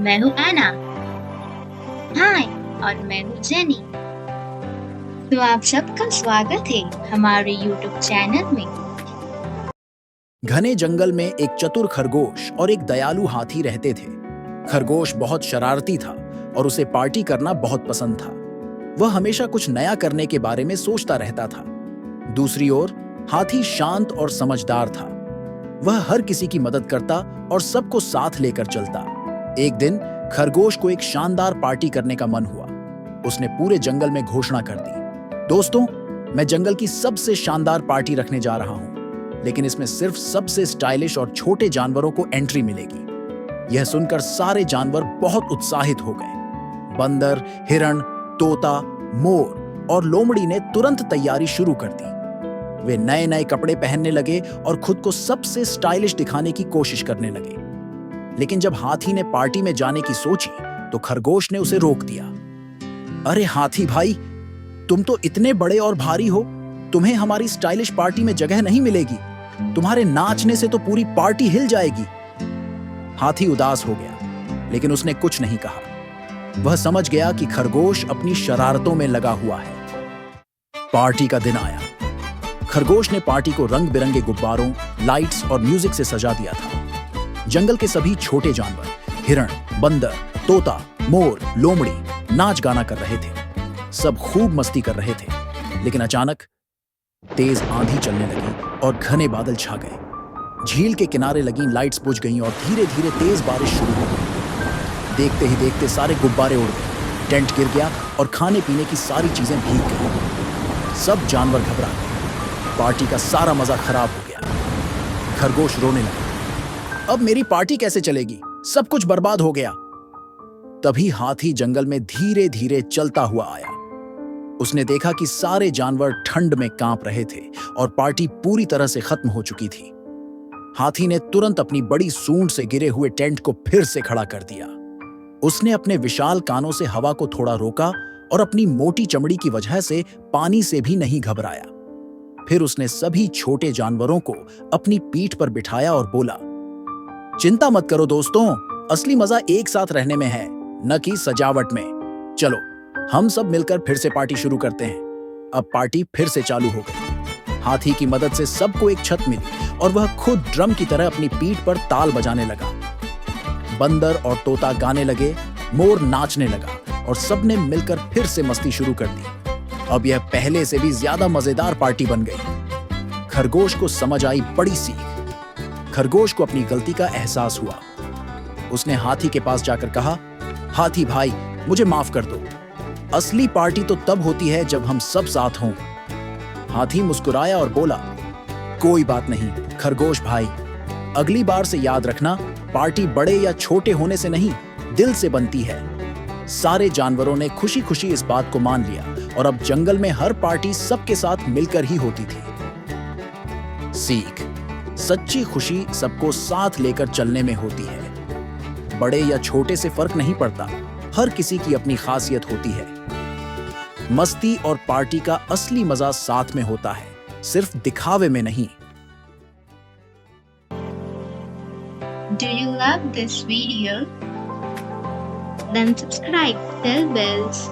मैं हूँ एना। हाय। और मैं हूँ जेनी। तो आप सबका स्वागत है हमारे YouTube चैनल में। घने जंगल में एक चतुर खरगोश और एक दयालु हाथी रहते थे। खरगोश बहुत शरारती था और उसे पार्टी करना बहुत पसंद था। वह हमेशा कुछ नया करने के बारे में सोचता रहता था। दूसरी ओर हाथी शांत और समझदार था। वह हर किसी की मदद करता और सबको साथ लेकर चलता। एक दिन खरगोश को एक शानदार पार्टी करने का मन हुआ। उसने पूरे जंगल में घोषणा कर दी, दोस्तों, मैं जंगल की सबसे शानदार पार्टी रखने जा रहा हूं, लेकिन इसमें सिर्फ सबसे स्टाइलिश और छोटे जानवरों को एंट्री मिलेगी। यह सुनकर सारे जानवर बहुत उत्साहित हो गए। बंदर, हिरण, तोता, मोर और लोमड़ी ने तुरंत तैयारी शुरू कर दी। वे नए नए कपड़े पहनने लगे और खुद को सबसे स्टाइलिश दिखाने की कोशिश करने लगे। लेकिन जब हाथी ने पार्टी में जाने की सोची तो खरगोश ने उसे रोक दिया। अरे हाथी भाई, तुम तो इतने बड़े और भारी हो, तुम्हें हमारी स्टाइलिश पार्टी में जगह नहीं मिलेगी। तुम्हारे नाचने से तो पूरी पार्टी हिल जाएगी। हाथी उदास हो गया, लेकिन उसने कुछ नहीं कहा। वह समझ गया कि खरगोश अपनी शरारतों में लगा हुआ है। पार्टी का दिन आया। खरगोश ने पार्टी को रंग बिरंगे गुब्बारों, लाइट्स और म्यूजिक से सजा दिया था। जंगल के सभी छोटे जानवर, हिरण, बंदर, तोता, मोर, लोमड़ी नाच गाना कर रहे थे। सब खूब मस्ती कर रहे थे। लेकिन अचानक तेज आंधी चलने लगी और घने बादल छा गए। झील के किनारे लगी लाइट्स बुझ गईं और धीरे धीरे तेज बारिश शुरू हो गई। देखते ही देखते सारे गुब्बारे उड़ गए, टेंट गिर गया और खाने पीने की सारी चीजें भीग गईं। सब जानवर घबरा गए। पार्टी का सारा मजा खराब हो गया। खरगोश रोने लगा, अब मेरी पार्टी कैसे चलेगी? सब कुछ बर्बाद हो गया। तभी हाथी जंगल में धीरे धीरे चलता हुआ आया। उसने देखा कि सारे जानवर ठंड में कांप रहे थे और पार्टी पूरी तरह से खत्म हो चुकी थी। हाथी ने तुरंत अपनी बड़ी सूंड से गिरे हुए टेंट को फिर से खड़ा कर दिया। उसने अपने विशाल कानों से हवा को थोड़ा रोका और अपनी मोटी चमड़ी की वजह से पानी से भी नहीं घबराया। फिर उसने सभी छोटे जानवरों को अपनी पीठ पर बिठाया और बोला, चिंता मत करो दोस्तों, असली मजा एक साथ रहने में है, न कि सजावट में। चलो हम सब मिलकर फिर से पार्टी शुरू करते हैं। अब पार्टी फिर से चालू हो गई। हाथी की मदद से सबको एक छत मिली और वह खुद ड्रम की तरह अपनी पीठ पर ताल बजाने लगा। बंदर और तोता गाने लगे, मोर नाचने लगा और सबने मिलकर फिर से मस्ती शुरू कर दी। अब यह पहले से भी ज्यादा मजेदार पार्टी बन गई। खरगोश को समझ आई बड़ी सीख। खरगोश को अपनी गलती का एहसास हुआ। उसने हाथी के पास जाकर कहा, हाथी भाई, मुझे माफ कर दो। असली पार्टी तो तब होती है जब हम सब साथ हों। हाथी मुस्कुराया और बोला, कोई बात नहीं खरगोश भाई, अगली बार से याद रखना, पार्टी बड़े या छोटे होने से नहीं, दिल से बनती है। सारे जानवरों ने खुशी खुशी इस बात को मान लिया और अब जंगल में हर पार्टी सबके साथ मिलकर ही होती थी। सीख, सच्ची खुशी सबको साथ लेकर चलने में होती है। बड़े या छोटे से फर्क नहीं पड़ता, हर किसी की अपनी खासियत होती है। मस्ती और पार्टी का असली मजा साथ में होता है, सिर्फ दिखावे में नहीं। Do you love this video? Then subscribe, tell bells.